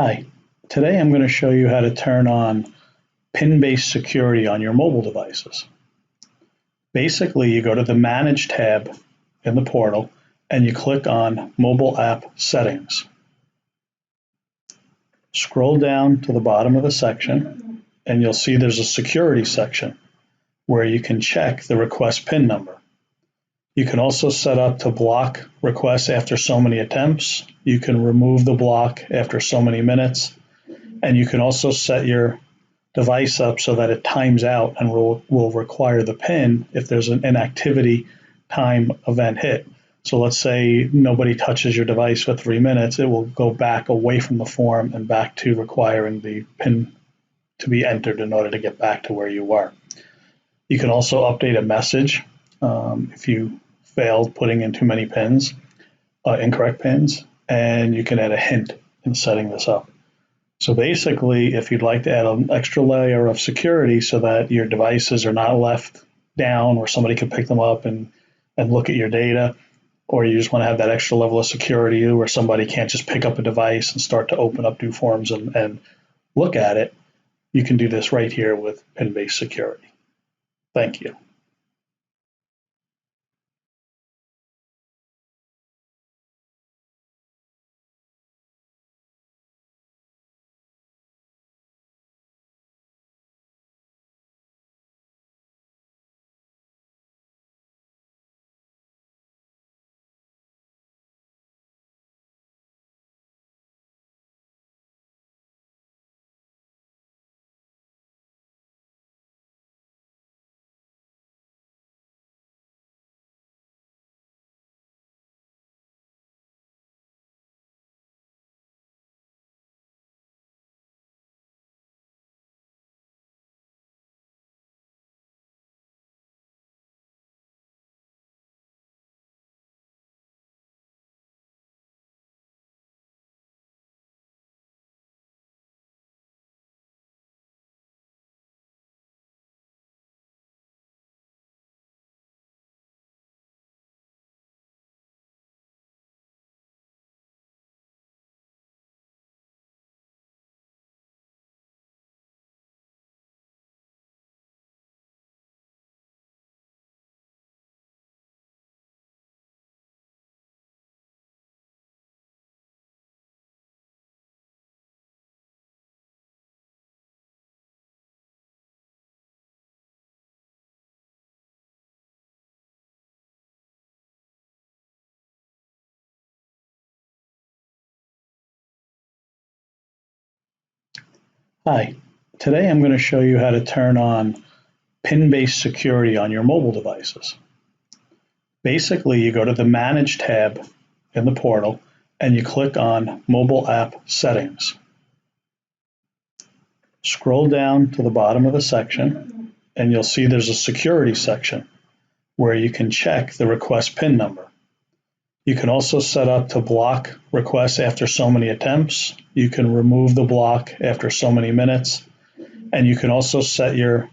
Hi, today I'm going to show you how to turn on PIN-based security on your mobile devices. Basically, you go to the Manage tab in the portal and you click on Mobile App Settings. Scroll down to the bottom of the section and you'll see there's a security section where you can check the request PIN number. You can also set up to block requests after so many attempts. You can remove the block after so many minutes. And you can also set your device up so that it times out and will require the PIN if there's an inactivity time event hit. So let's say nobody touches your device for 3 minutes, it will go back away from the form and back to requiring the PIN to be entered in order to get back to where you were. You can also update a message if you failed putting in too many pins, incorrect pins, and you can add a hint in setting this up. So basically, if you'd like to add an extra layer of security so that your devices are not left down where somebody can pick them up and look at your data, or you just want to have that extra level of security where somebody can't just pick up a device and start to open up doForms and look at it, you can do this right here with PIN-based security. Thank you. Hi, today I'm going to show you how to turn on PIN-based security on your mobile devices. Basically, you go to the Manage tab in the portal and you click on Mobile App Settings. Scroll down to the bottom of the section and you'll see there's a security section where you can check the request PIN number. You can also set up to block requests after so many attempts. You can remove the block after so many minutes. And you can also set your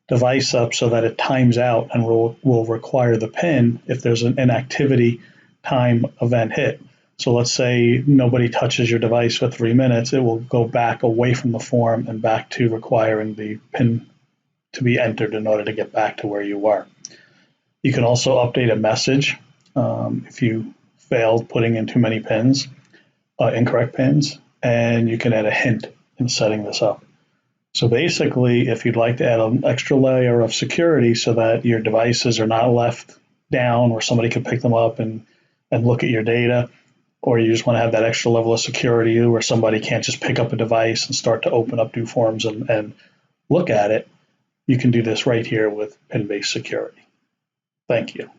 device up so that it times out and will require the PIN if there's an inactivity time event hit. So let's say nobody touches your device for 3 minutes, it will go back away from the form and back to requiring the PIN to be entered in order to get back to where you were. You can also update a message if you failed putting in too many pins, incorrect pins, and you can add a hint in setting this up. So basically, if you'd like to add an extra layer of security so that your devices are not left down where somebody can pick them up and look at your data, or you just want to have that extra level of security where somebody can't just pick up a device and start to open up doForms and look at it, you can do this right here with PIN-based security. Thank you.